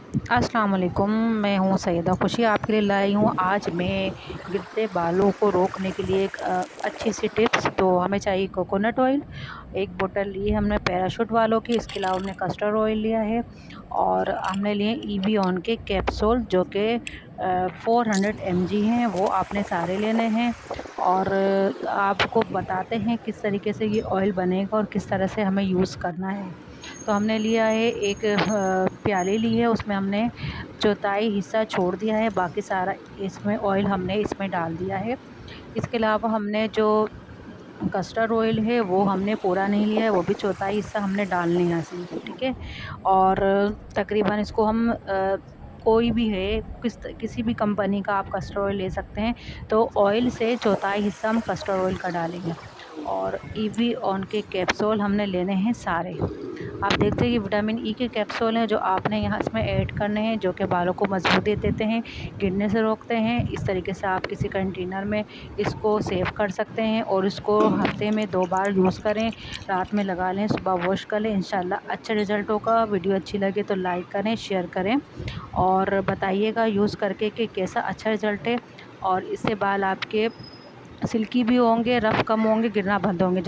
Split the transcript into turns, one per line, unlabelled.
अस्सलाम वालेकुम। मैं हूँ सैयदा खुशी, आपके लिए लाई हूँ आज मैं गिरते बालों को रोकने के लिए एक अच्छी सी टिप्स। तो हमें चाहिए कोकोनट ऑयल, एक बोतल ली है हमने पैराशूट वालों की, इसके अलावा हमने कस्टर्ड ऑयल लिया है और हमने लिए EVON के कैप्सूल जो कि 400 mg हैं, वो आपने सारे लेने हैं। और आपको बताते हैं किस तरीके से ये ऑयल बनेगा और किस तरह से हमें यूज़ करना है। तो हमने लिया है एक प्याली ली है, उसमें हमने चौथाई हिस्सा छोड़ दिया है, बाकी सारा इसमें ऑयल हमने इसमें डाल दिया है। इसके अलावा हमने जो कस्टर्ड ऑयल है वो हमने पूरा नहीं लिया है, वो भी चौथाई हिस्सा हमने डालने हैं इसमें, ठीक है। और तकरीबन इसको हम कोई भी है, किसी भी कंपनी का आप कस्टर्ड ऑयल ले सकते हैं। तो ऑयल से चौथाई हिस्सा हम कस्टर्ड ऑयल का डालेंगे। और EVON के कैप्सूल हमने लेने हैं सारे। आप देखते हैं ये विटामिन E के कैप्सूल हैं जो आपने यहाँ इसमें ऐड करने हैं, जो कि बालों को मजबूती देते हैं, गिरने से रोकते हैं। इस तरीके से आप किसी कंटेनर में इसको सेव कर सकते हैं और इसको हफ्ते में 2 बार यूज़ करें। रात में लगा लें, सुबह वॉश कर लें, इंशाल्लाह अच्छा रिज़ल्ट होगा। वीडियो अच्छी लगे तो लाइक करें, शेयर करें और बताइएगा यूज़ करके कि कैसा अच्छा रिज़ल्ट है। और इससे बाल आपके सिल्की भी होंगे, रफ़ कम होंगे, गिरना बंद होंगे।